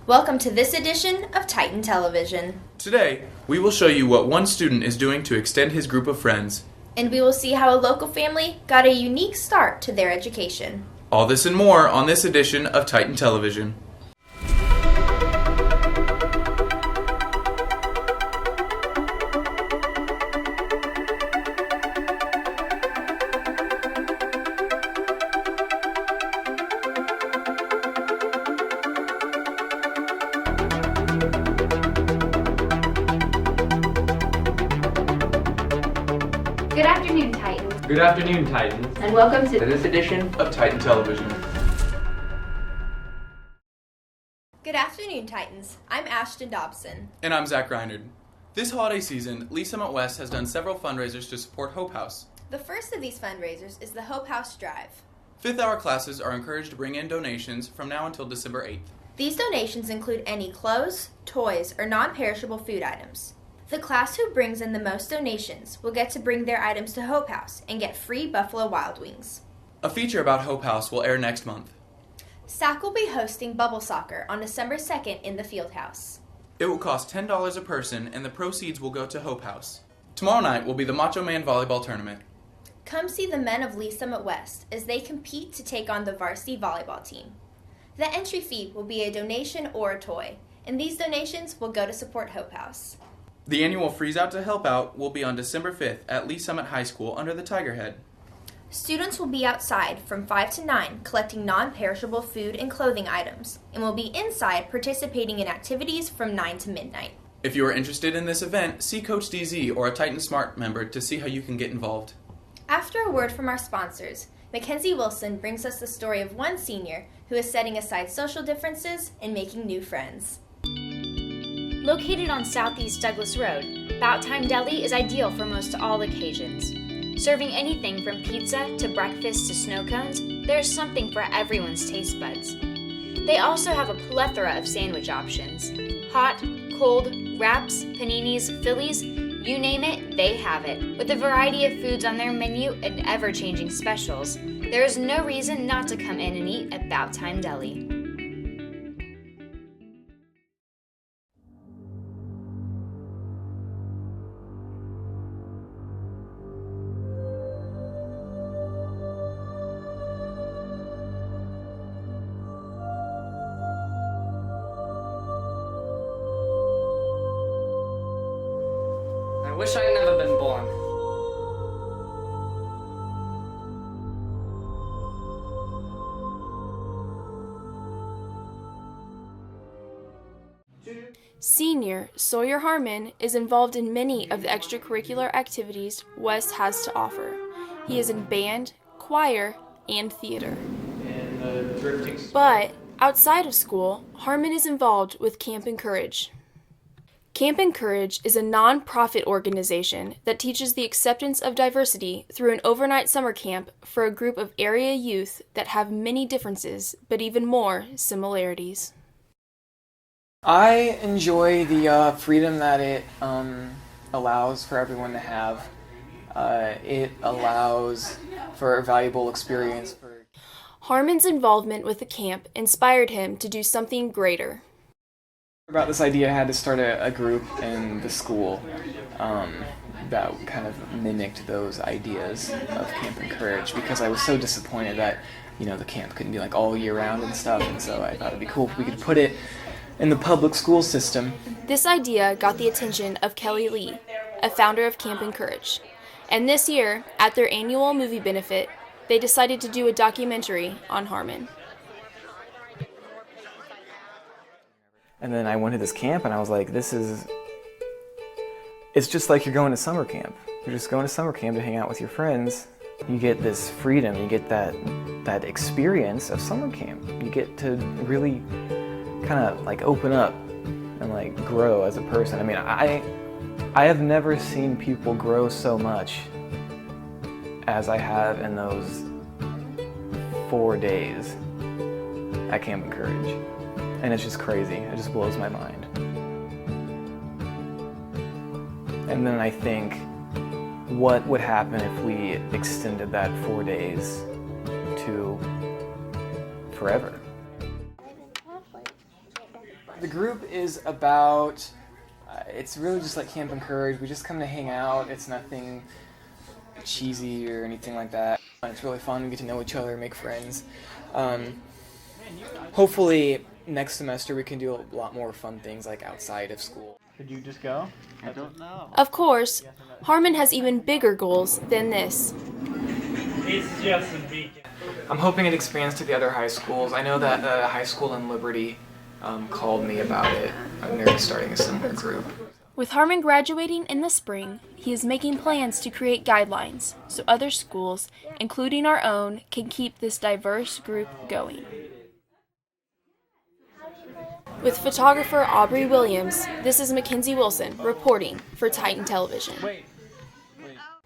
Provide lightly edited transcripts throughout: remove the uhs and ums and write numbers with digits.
Welcome to this edition of Titan Television. Today, we will show you what one student is doing to extend his group of friends. And we will see how a local family got a unique start to their education. All this and more on this edition of Titan Television. Good afternoon, Titans. Good afternoon, Titans. And welcome to this edition Of Titan Television. Good afternoon, Titans. I'm Ashton Dobson. And I'm Zach Reinard. This holiday season, Lee Summit West has done several fundraisers to support Hope House. The first of these fundraisers is the Hope House Drive. Fifth hour classes are encouraged to bring in donations from now until December 8th. These donations include any clothes, toys, or non-perishable food items. The class who brings in the most donations will get to bring their items to Hope House and get free Buffalo Wild Wings. A feature about Hope House will air next month. SAC will be hosting Bubble Soccer on December 2nd in the Fieldhouse. It will cost $10 a person and the proceeds will go to Hope House. Tomorrow night will be the Macho Man Volleyball Tournament. Come see the men of Lee Summit West as they compete to take on the varsity volleyball team. The entry fee will be a donation or a toy, and these donations will go to support Hope House. The annual Freeze Out to Help Out will be on December 5th at Lee Summit High School under the Tiger Head. Students will be outside from 5 to 9 collecting non-perishable food and clothing items, and will be inside participating in activities from 9 to midnight. If you are interested in this event, see Coach DZ or a Titan Smart member to see how you can get involved. After a word from our sponsors, Mackenzie Wilson brings us the story of one senior who is setting aside social differences and making new friends. Located on Southeast Douglas Road, About Time Deli is ideal for most all occasions. Serving anything from pizza to breakfast to snow cones, there's something for everyone's taste buds. They also have a plethora of sandwich options. Hot, cold, wraps, paninis, Phillies, you name it, they have it. With a variety of foods on their menu and ever-changing specials, there is no reason not to come in and eat at About Time Deli. I wish I'd never been born. Senior Sawyer Harmon is involved in many of the extracurricular activities West has to offer. He is in band, choir, and theater. But outside of school, Harmon is involved with Camp Encourage. Camp Encourage is a non-profit organization that teaches the acceptance of diversity through an overnight summer camp for a group of area youth that have many differences, but even more similarities. I enjoy the freedom that it allows for everyone to have. It allows for a valuable experience. Harmon's involvement with the camp inspired him to do something greater. About this idea, I had to start a group in the school that kind of mimicked those ideas of Camp Encourage, because I was so disappointed that, the camp couldn't be like all year round and stuff, and so I thought it'd be cool if we could put it in the public school system. This idea got the attention of Kelly Lee, a founder of Camp Encourage, and this year, at their annual movie benefit, they decided to do a documentary on Harmon. And then I went to this camp and I was like, it's just like you're going to summer camp. You're just going to summer camp to hang out with your friends. You get this freedom, you get that experience of summer camp. You get to really kind of like open up and like grow as a person. I mean, I have never seen people grow so much as I have in those 4 days at Camp Encourage. And it's just crazy. It just blows my mind. And then I think, what would happen if we extended that 4 days to forever? The group is about, it's really just like Camp and Courage. We just come to hang out. It's nothing cheesy or anything like that. It's really fun. We get to know each other, make friends. Hopefully next semester we can do a lot more fun things like outside of school. Could you just go? I don't know. Of course, Harmon has even bigger goals than this. It's just a beacon. I'm hoping it expands to the other high schools. I know that a high school in Liberty called me about it. They're starting a similar group. With Harmon graduating in the spring, he is making plans to create guidelines so other schools, including our own, can keep this diverse group going. With photographer Aubrey Williams, this is Mackenzie Wilson reporting for Titan Television.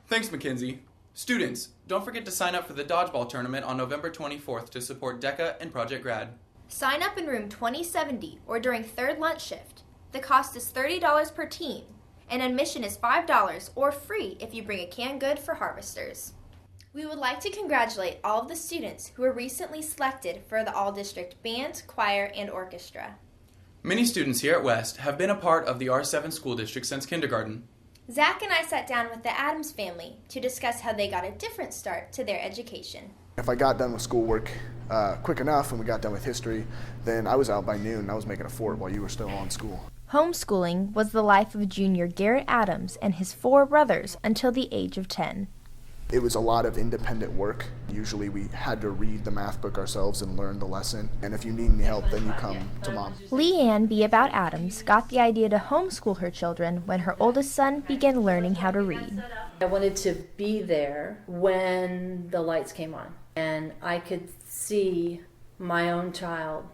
Thanks, Mackenzie. Students, don't forget to sign up for the dodgeball tournament on November 24th to support DECA and Project Grad. Sign up in room 2070 or during third lunch shift. The cost is $30 per team, and admission is $5 or free if you bring a canned good for harvesters. We would like to congratulate all of the students who were recently selected for the all-district band, choir, and orchestra. Many students here at West have been a part of the R7 school district since kindergarten. Zach and I sat down with the Adams family to discuss how they got a different start to their education. If I got done with schoolwork quick enough and we got done with history, then I was out by noon and I was making a fort while you were still on school. Homeschooling was the life of junior Garrett Adams and his 4 brothers until the age of 10. It was a lot of independent work. Usually we had to read the math book ourselves and learn the lesson. And if you need any help, then you come to Mom. Leanne B. About Adams got the idea to homeschool her children when her oldest son began learning how to read. I wanted to be there when the lights came on. And I could see my own child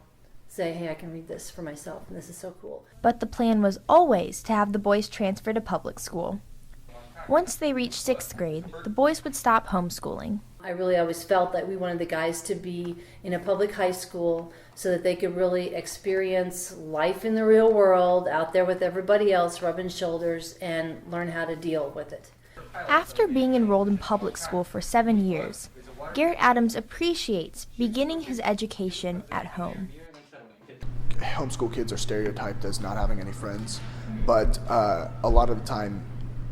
say, hey, I can read this for myself, and this is so cool. But the plan was always to have the boys transfer to public school. Once they reached 6th grade, the boys would stop homeschooling. I really always felt that we wanted the guys to be in a public high school so that they could really experience life in the real world, out there with everybody else, rubbing shoulders, and learn how to deal with it. After being enrolled in public school for 7 years, Garrett Adams appreciates beginning his education at home. Homeschool kids are stereotyped as not having any friends, but a lot of the time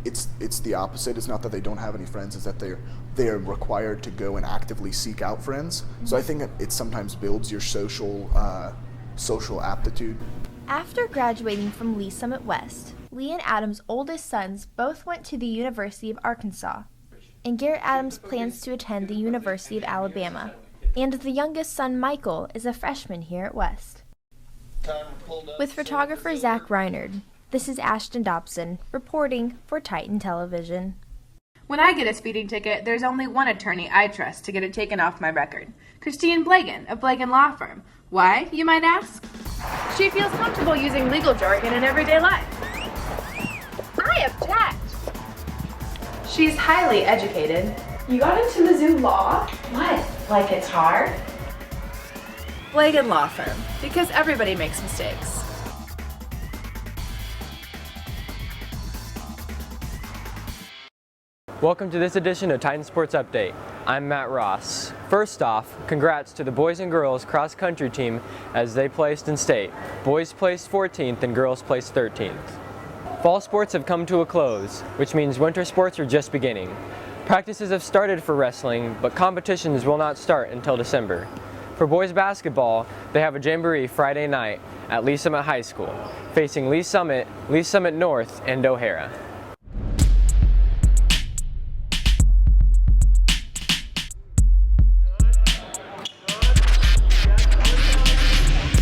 it's the opposite. It's not that they don't have any friends, it's that they are required to go and actively seek out friends. So I think that it sometimes builds your social aptitude. After graduating from Lee Summit West, Lee and Adams' oldest sons both went to the University of Arkansas, and Garrett Adams plans to attend the University of Alabama, and the youngest son, Michael, is a freshman here at West. With photographer Zach Reinard, this is Ashton Dobson reporting for Titan Television. When I get a speeding ticket, there's only one attorney I trust to get it taken off my record. Christine Blagan of Blagan Law Firm. Why, you might ask? She feels comfortable using legal jargon in everyday life. I object! She's highly educated. You got into Mizzou Law? What? Like it's hard? Blagan Law Firm, because everybody makes mistakes. Welcome to this edition of Titan Sports Update. I'm Matt Ross. First off, congrats to the boys and girls cross country team as they placed in state. Boys placed 14th and girls placed 13th. Fall sports have come to a close, which means winter sports are just beginning. Practices have started for wrestling, but competitions will not start until December. For boys basketball, they have a jamboree Friday night at Lee Summit High School, facing Lee Summit North, and O'Hara.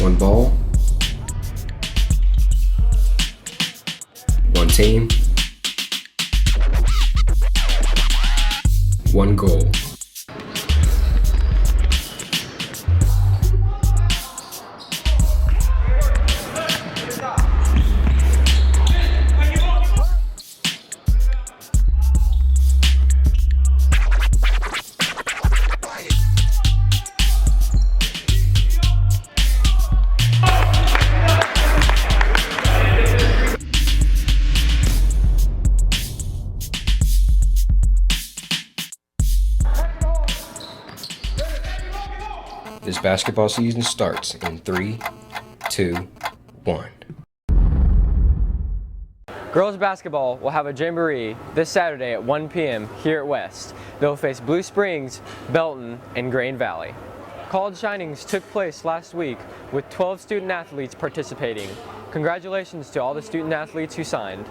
One ball, one team, one goal. This basketball season starts in 3, 2, 1. Girls basketball will have a jamboree this Saturday at 1 p.m. here at West. They'll face Blue Springs, Belton, and Grain Valley. College signings took place last week with 12 student athletes participating. Congratulations to all the student athletes who signed.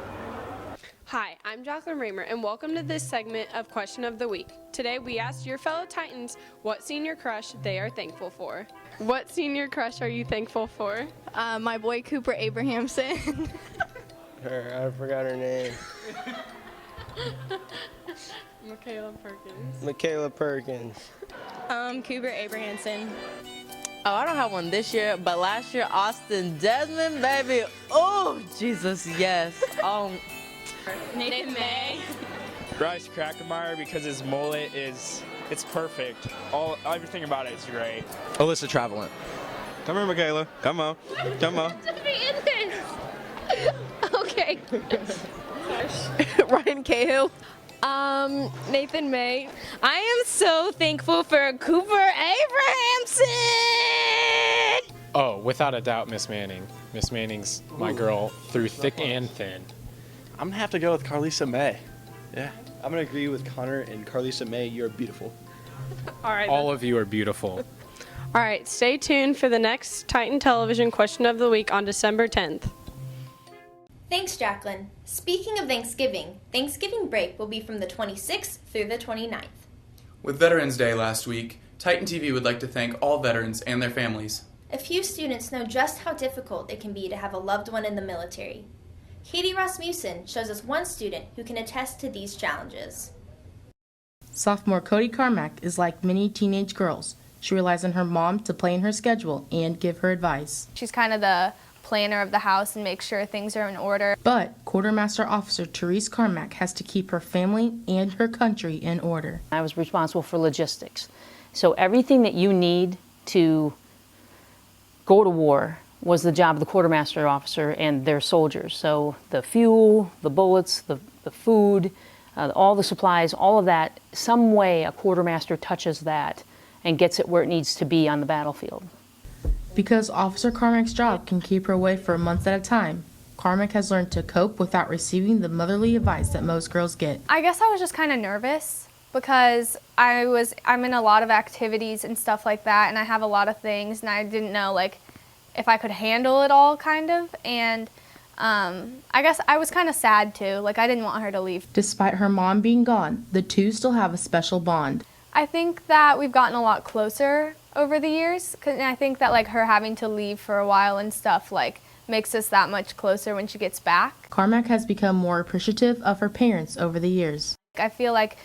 Hi, I'm Jacqueline Raymer, and welcome to this segment of Question of the Week. Today we asked your fellow Titans what senior crush they are thankful for. What senior crush are you thankful for? My boy Cooper Abrahamson. I forgot her name. Michaela Perkins. Cooper Abrahamson. Oh, I don't have one this year, but last year, Austin Desmond, baby. Oh, Jesus, yes. Nathan May. Bryce Krackemeyer, because his mullet it's perfect. Everything about it is great. Alyssa Travelant. Come here, Michaela. Come on. Come on. Just be in this. Okay. Ryan Cahill. Nathan May. I am so thankful for Cooper Abrahamson. Oh, without a doubt, Miss Manning. Miss Manning's my girl through thick and thin. I'm going to have to go with Carlisa May. Yeah. I'm going to agree with Connor and Carlisa May. You're beautiful. All right. All of you are beautiful. All right, stay tuned for the next Titan Television Question of the Week on December 10th. Thanks, Jacqueline. Speaking of Thanksgiving, Thanksgiving break will be from the 26th through the 29th. With Veterans Day last week, Titan TV would like to thank all veterans and their families. A few students know just how difficult it can be to have a loved one in the military. Katie Rasmussen shows us one student who can attest to these challenges. Sophomore Cody Carmack is like many teenage girls. She relies on her mom to plan her schedule and give her advice. She's kind of the planner of the house and makes sure things are in order. But Quartermaster Officer Therese Carmack has to keep her family and her country in order. I was responsible for logistics. So everything that you need to go to war was the job of the quartermaster officer and their soldiers. So the fuel, the bullets, the food, all the supplies, all of that, some way a quartermaster touches that and gets it where it needs to be on the battlefield. Because Officer Carmack's job can keep her away for months at a time, Carmack has learned to cope without receiving the motherly advice that most girls get. I guess I was just kind of nervous because I'm in a lot of activities and stuff like that, and I have a lot of things, and I didn't know if I could handle it all, kind of. And I guess I was kind of sad too. I didn't want her to leave. Despite her mom being gone, the two still have a special bond. I think that we've gotten a lot closer over the years, and I think that her having to leave for a while and stuff makes us that much closer when she gets back. Carmack has become more appreciative of her parents over the years. I feel like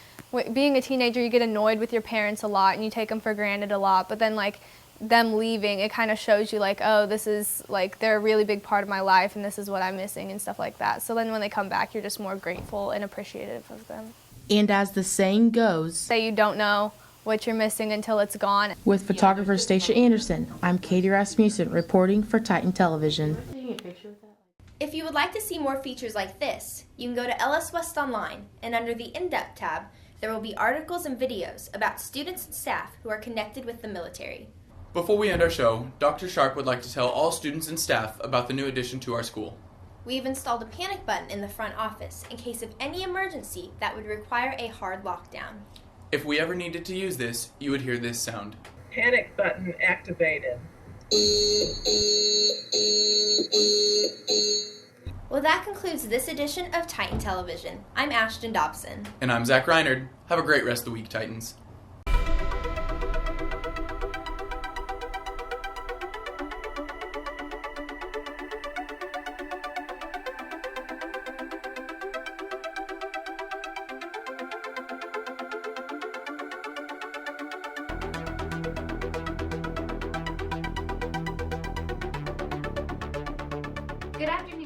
being a teenager, you get annoyed with your parents a lot and you take them for granted a lot, but then them leaving, it kind of shows you oh, this is they're a really big part of my life and this is what I'm missing and stuff like that. So then when they come back, you're just more grateful and appreciative of them. And as the saying goes, say you don't know what you're missing until it's gone. With photographer Stacia Anderson, I'm Katie Rasmussen reporting for Titan Television. If you would like to see more features like this, you can go to LS West Online, and under the In-Depth tab, there will be articles and videos about students and staff who are connected with the military. Before we end our show, Dr. Sharp would like to tell all students and staff about the new addition to our school. We've installed a panic button in the front office in case of any emergency that would require a hard lockdown. If we ever needed to use this, you would hear this sound. Panic button activated. Well, that concludes this edition of Titan Television. I'm Ashton Dobson. And I'm Zach Reinard. Have a great rest of the week, Titans. Good afternoon.